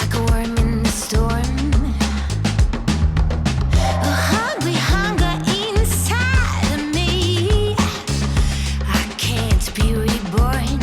like a worm in the storm. A hungry hunger inside of me. I can't be reborn.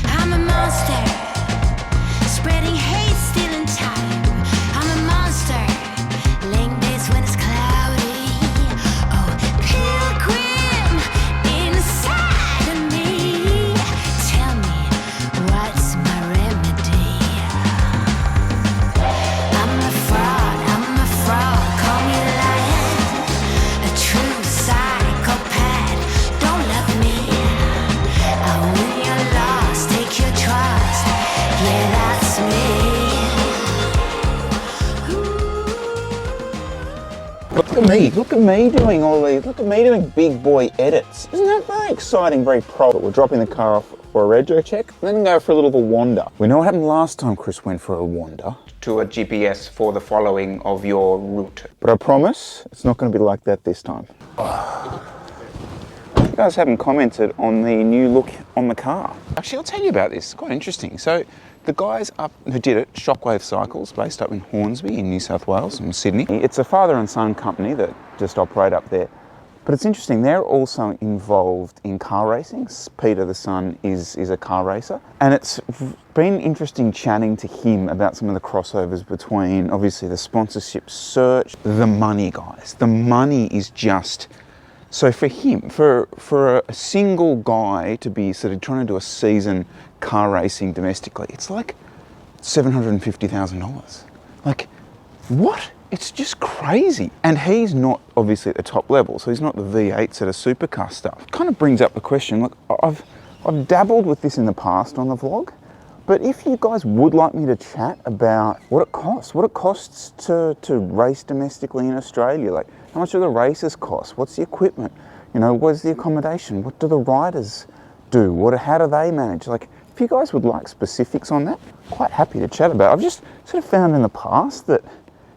I'm a monster, spreading hate, stealing time. I'm a monster, laying base when it's cloudy. Oh, pilgrim inside of me. Tell me, what's my remedy? I'm a fraud, call me a liar. A true psychopath, don't love me. When you're lost, take your trust. Yeah, that's me. Look at me doing all these. Look at me doing big boy edits. Isn't that very exciting, very pro? We're dropping the car off for a rego check, then go for a little bit of a wander. We know what happened last time Chris went for a wander. To a GPS for the following of your route. But I promise, it's not going to be like that this time. You guys haven't commented on the new look on the car. Actually, I'll tell you about this. It's quite interesting. So the guys up who did it, Shockwave Cycles, based up in Hornsby in New South Wales and Sydney. It's a father and son company that just operate up there. But it's interesting, they're also involved in car racing. Peter, the son, is a car racer. And it's been interesting chatting to him about some of the crossovers between, obviously, the sponsorship search, the money, guys. The money is just... So for him, for a single guy to be sort of trying to do a season car racing domestically, it's like $750,000. Like, what? It's just crazy. And he's not obviously at the top level, so he's not the V8s at a supercar stuff. Kind of brings up the question, look, I've dabbled with this in the past on the vlog, but if you guys would like me to chat about what it costs to race domestically in Australia, like how much do the races cost? What's the equipment? You know, what's the accommodation? What do the riders do? How do they manage? Like, if you guys would like specifics on that, quite happy to chat about it. I've just sort of found in the past that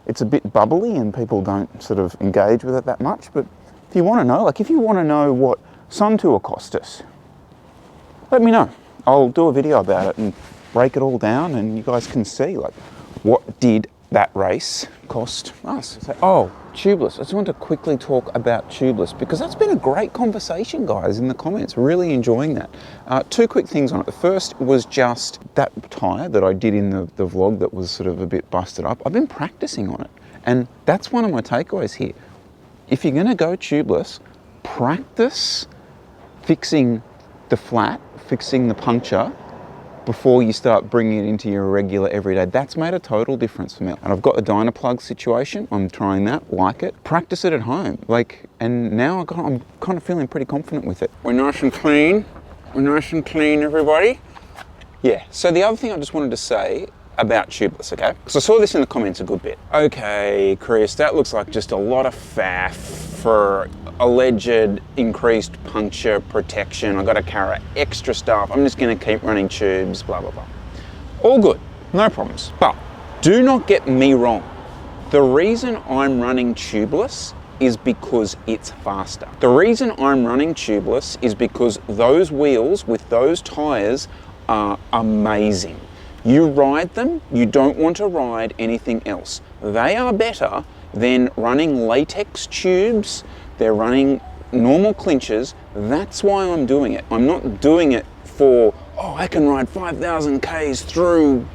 it's a bit bubbly and people don't sort of engage with it that much. But if you want to know, like if you want to know what Sun Tour cost us, let me know. I'll do a video about it and break it all down and you guys can see like what did that race cost us. So, oh, Tubeless. I just want to quickly talk about Tubeless because that's been a great conversation, guys, in the comments. Really enjoying that. Two quick things on it. The first was just that tyre that I did in the vlog that was sort of a bit busted up. I've been practicing on it. And that's one of my takeaways here. If you're going to go tubeless, practice fixing the flat, fixing the puncture, before you start bringing it into your regular everyday. That's made a total difference for me. And I've got the Dynaplug situation. I'm trying that, like it. Practice it at home. And now I'm kind of feeling pretty confident with it. We're nice and clean. We're nice and clean, everybody. Yeah, so the other thing I just wanted to say about Tubeless, okay? Because I saw this in the comments a good bit. Okay, Chris, that looks like just a lot of faff for alleged increased puncture protection. I got to carry extra stuff. I'm just going to keep running tubes, blah, blah, blah. All good, no problems. But do not get me wrong. The reason I'm running tubeless is because it's faster. The reason I'm running tubeless is because those wheels with those tires are amazing. You ride them, you don't want to ride anything else. They are better than running latex tubes. They're running normal clinchers. That's why I'm doing it. I'm not doing it for, oh, I can ride 5,000 Ks through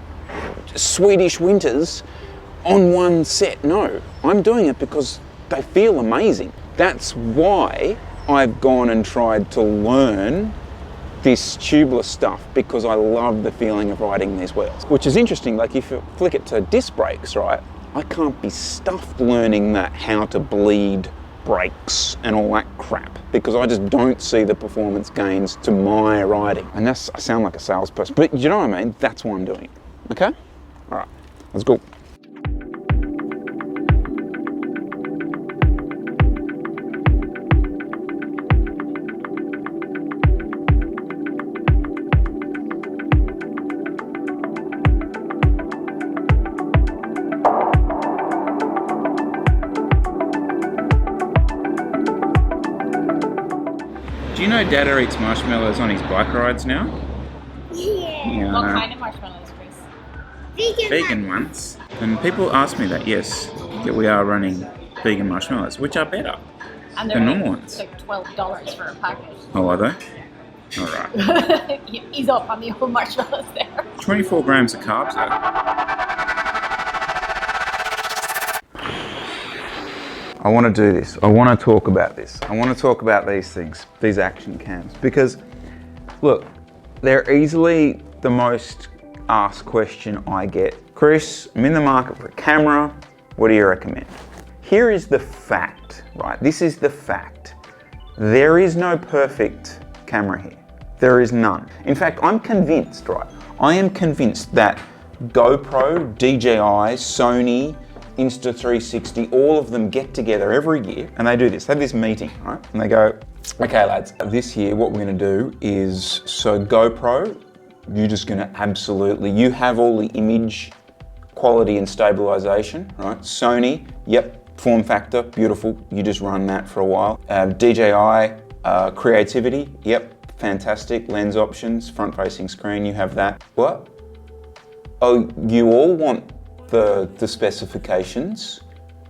Swedish winters on one set. No, I'm doing it because they feel amazing. That's why I've gone and tried to learn this tubeless stuff, because I love the feeling of riding these wheels. Which is interesting, like if you flick it to disc brakes, right? I can't be stuffed learning that how to bleed brakes and all that crap, because I just don't see the performance gains to my riding. And I sound like a salesperson, but you know what I mean? That's why I'm doing it, okay? All right, let's go. Do you know Dad eats marshmallows on his bike rides now? Yeah. Yeah. What kind of marshmallows, Chris? Vegan ones. And people ask me that, yes, that we are running vegan marshmallows, which are better And than they're normal ones. like $12 for a packet. Oh, are they? All right. You ease up on the old marshmallows there. 24 grams of carbs though. I want to do this. I want to talk about this. I want to talk about these things, these action cams, because look, they're easily the most asked question I get. Chris, I'm in the market for a camera. What do you recommend? Here is the fact, right? This is the fact. There is no perfect camera here. There is none. In fact, I'm convinced, right? I am convinced that GoPro, DJI, Sony, Insta360, all of them get together every year and they do this. They have this meeting, right? And they go, okay lads, this year what we're gonna do is, so GoPro, you're just gonna absolutely, you have all the image quality and stabilization, right? Sony, yep, form factor, beautiful. You just run that for a while. DJI, creativity, yep, fantastic. Lens options, front facing screen, you have that. What? Oh, you all want the specifications?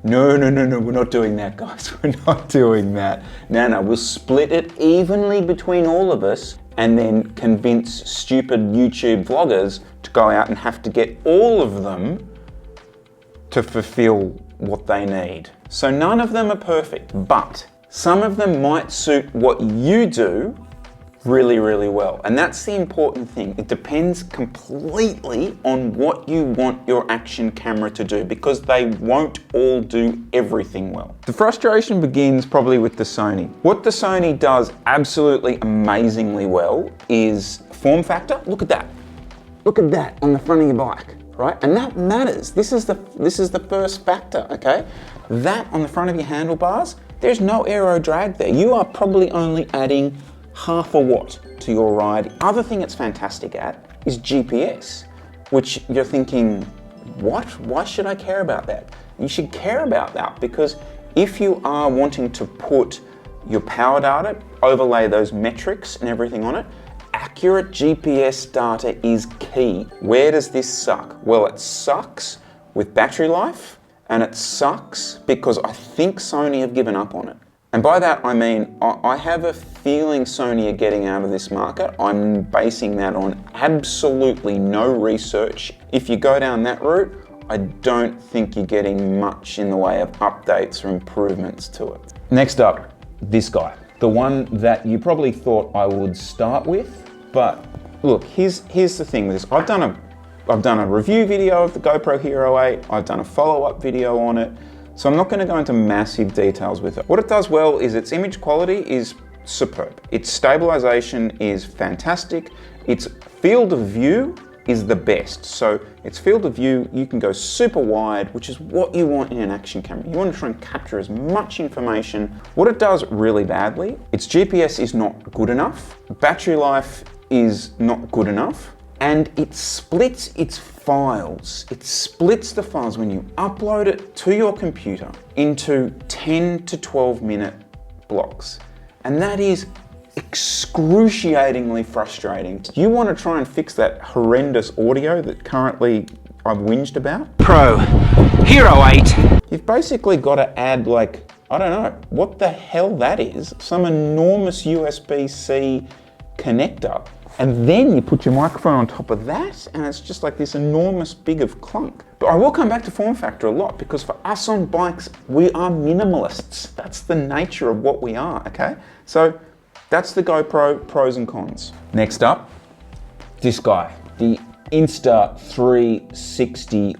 No, we're not doing that, guys. We're not doing that. No, we'll split it evenly between all of us and then convince stupid YouTube vloggers to go out and have to get all of them to fulfill what they need. So none of them are perfect, but some of them might suit what you do really, really well. And that's the important thing. It depends completely on what you want your action camera to do, because they won't all do everything well. The frustration begins probably with the Sony. What the Sony does absolutely amazingly well is form factor. Look at that. Look at that on the front of your bike, right? And that matters. This is the first factor, okay? That on the front of your handlebars, there's no aero drag there. You are probably only adding half a watt to your ride. Other thing it's fantastic at is GPS, which you're thinking, what? Why should I care about that? You should care about that because if you are wanting to put your power data, overlay those metrics and everything on it, accurate GPS data is key. Where does this suck? Well, it sucks with battery life, and it sucks because I think Sony have given up on it. And by that I mean, I have a feeling Sony are getting out of this market. I'm basing that on absolutely no research. If you go down that route, I don't think you're getting much in the way of updates or improvements to it. Next up, this guy. The one that you probably thought I would start with, but look, here's the thing with this. I've done a review video of the GoPro Hero 8. I've done a follow-up video on it. So I'm not going to go into massive details with it. What it does well is its image quality is superb. Its stabilization is fantastic. Its field of view is the best. So its field of view, you can go super wide, which is what you want in an action camera. You want to try and capture as much information. What it does really badly, its GPS is not good enough. Battery life is not good enough. And it splits its files. It splits the files when you upload it to your computer into 10 to 12 minute blocks. And that is excruciatingly frustrating. You want to try and fix that horrendous audio that currently I've whinged about? Pro Hero 8. You've basically got to add like, I don't know, what the hell that is, some enormous USB-C connector. And then you put your microphone on top of that, and it's just like this enormous big of clunk. But I will come back to form factor a lot, because for us on bikes, we are minimalists. That's the nature of what we are, okay? So that's the GoPro pros and cons. Next up, this guy, the Insta360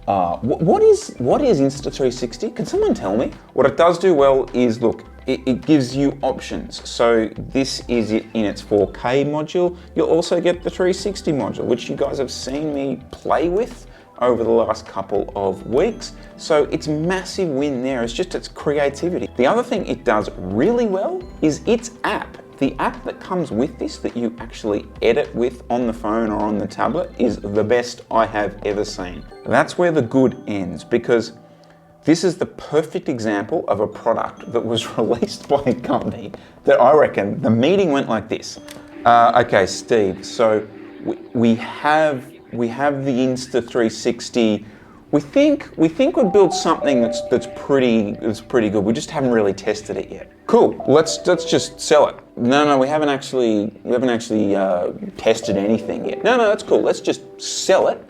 What is Insta360? Can someone tell me? What it does do well is, look, it gives you options. So this is it in its 4K module. You'll also get the 360 module, which you guys have seen me play with over the last couple of weeks. So it's massive win there. It's just its creativity. The other thing it does really well is its app. The app that comes with this that you actually edit with on the phone or on the tablet is the best I have ever seen. That's where the good ends, because this is the perfect example of a product that was released by a company that I reckon the meeting went like this. Okay, Steve, so we have We have the Insta360. We think we've built something that's pretty good. We just haven't really tested it yet. Cool. Let's just sell it. No, we haven't actually tested anything yet. No, that's cool. Let's just sell it,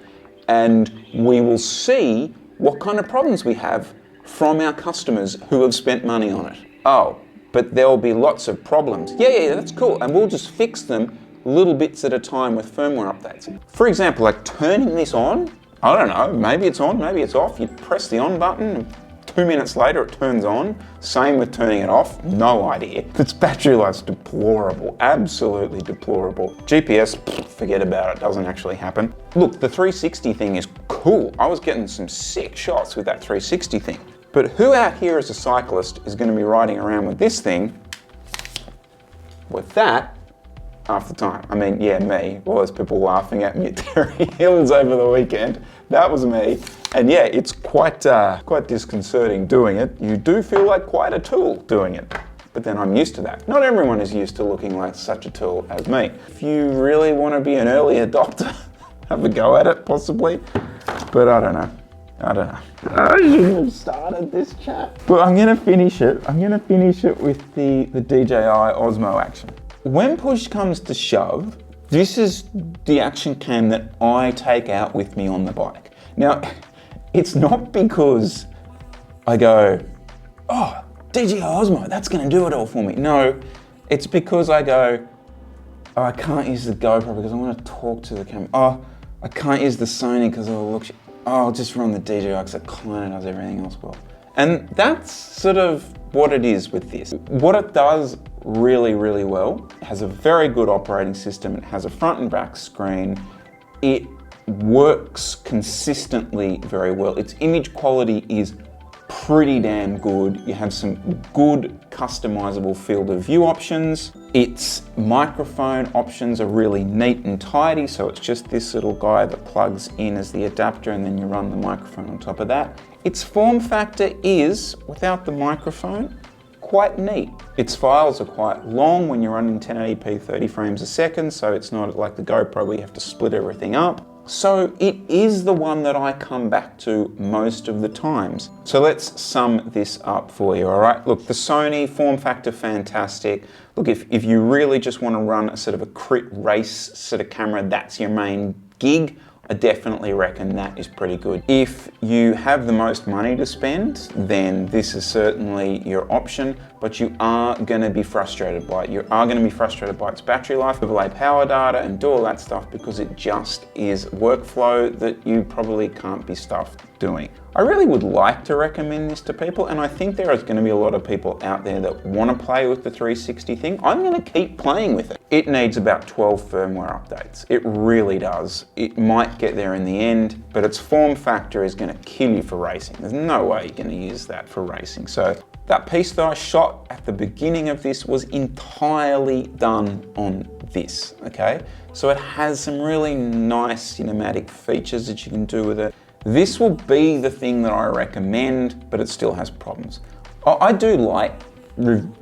and we will see what kind of problems we have from our customers who have spent money on it. Oh, but there will be lots of problems. Yeah, that's cool, and we'll just fix them little bits at a time with firmware updates. For example, like turning this on. I don't know, maybe it's on, maybe it's off. You press the on button, and 2 minutes later it turns on. Same with turning it off, no idea. Its battery life's deplorable, absolutely deplorable. GPS, forget about it, doesn't actually happen. Look, the 360 thing is cool. I was getting some sick shots with that 360 thing. But who out here as a cyclist is gonna be riding around with this thing, with that, half the time? I mean, yeah, me. All those people laughing at me at Dietary Hills over the weekend. That was me. And yeah, it's quite disconcerting doing it. You do feel like quite a tool doing it. But then I'm used to that. Not everyone is used to looking like such a tool as me. If you really want to be an early adopter, have a go at it, possibly. But I don't know. I shouldn't have started this chat. But I'm gonna finish it. I'm gonna finish it with the DJI Osmo Action. When push comes to shove, this is the action cam that I take out with me on the bike. Now, it's not because I go, oh, DJI Osmo, that's gonna do it all for me. No, it's because I go, oh, I can't use the GoPro because I want to talk to the camera. Oh, I can't use the Sony because it'll look, I'll just run the DJI because it kind of does everything else well. And that's sort of what it is with this. What it does really, really well, it has a very good operating system. It has a front and back screen. It works consistently very well. Its image quality is pretty damn good. You have some good customizable field of view options. Its microphone options are really neat and tidy. So it's just this little guy that plugs in as the adapter and then you run the microphone on top of that. Its form factor is, without the microphone, quite neat. Its files are quite long when you're running 1080p 30 frames a second, so it's not like the GoPro where you have to split everything up. So it is the one that I come back to most of the times. So let's sum this up for you, all right? Look, the Sony form factor, fantastic. Look, if you really just want to run a sort of a crit race sort of camera, that's your main gig, I definitely reckon that is pretty good. If you have the most money to spend, then this is certainly your option, but you are gonna be frustrated by it. You are gonna be frustrated by its battery life, overlay power data, and do all that stuff because it just is workflow that you probably can't be stuffed doing. I really would like to recommend this to people, and I think there is going to be a lot of people out there that want to play with the 360 thing. I'm going to keep playing with it. It needs about 12 firmware updates. It really does. It might get there in the end, but its form factor is going to kill you for racing. There's no way you're going to use that for racing. So that piece that I shot at the beginning of this was entirely done on this, okay? So it has some really nice cinematic features that you can do with it. This will be the thing that I recommend, but it still has problems. I do like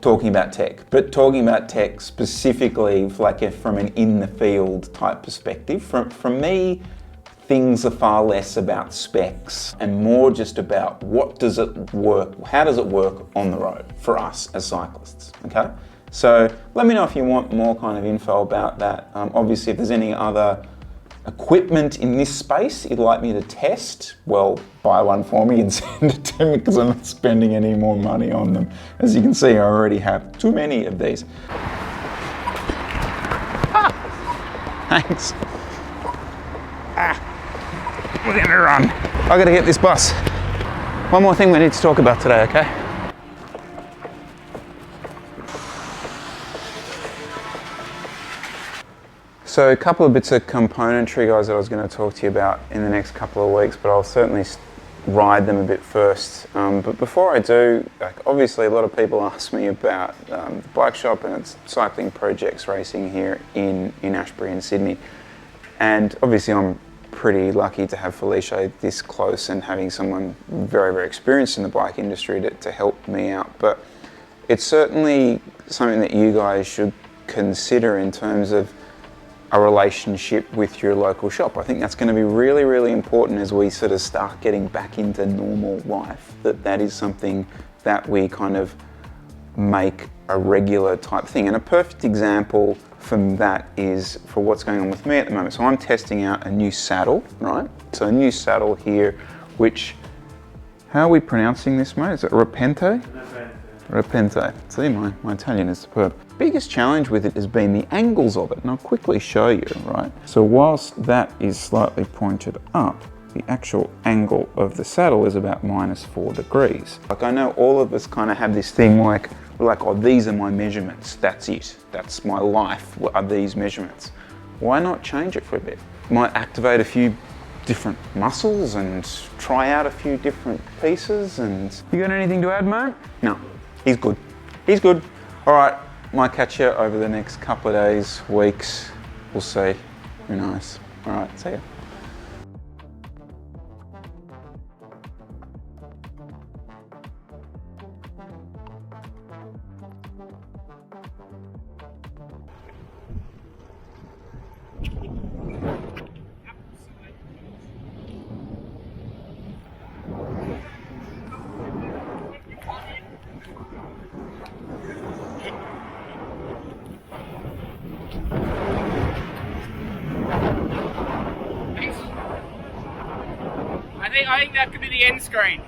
talking about tech, but talking about tech specifically from an in the field type perspective. From me, things are far less about specs and more just about what does it work, how does it work on the road for us as cyclists, okay? So let me know if you want more kind of info about that. Obviously, if there's any other equipment in this space you'd like me to test, well, buy one for me and send it to me because I'm not spending any more money on them. As you can see, I already have too many of these. Thanks. We're gonna run. I gotta get this bus. One more thing we need to talk about today, okay? So a couple of bits of componentry, guys, that I was going to talk to you about in the next couple of weeks, but I'll certainly ride them a bit first. But before I do, obviously a lot of people ask me about the bike shop and its cycling projects racing here in Ashbury in Sydney. And obviously I'm pretty lucky to have Felicia this close and having someone very, very experienced in the bike industry to help me out. But it's certainly something that you guys should consider in terms of, a relationship with your local shop. I think that's going to be really, really important as we sort of start getting back into normal life, that is something that we kind of make a regular type thing. And a perfect example from that is for what's going on with me at the moment. So I'm testing out a new saddle, right? So a new saddle here, which, how are we pronouncing this, mate? Is it Repente? Repente. See, my Italian is superb. Biggest challenge with it has been the angles of it, and I'll quickly show you, right? So whilst that is slightly pointed up, the actual angle of the saddle is about -4 degrees. Like, I know all of us kind of have this thing like, we're like, oh, these are my measurements, that's it. That's my life, what are these measurements? Why not change it for a bit? Might activate a few different muscles and try out a few different pieces. And you got anything to add, mate? No, he's good. He's good. All right, might catch you over the next couple of days, weeks. We'll see. Who knows? All right, see ya. I think that could be the end screen.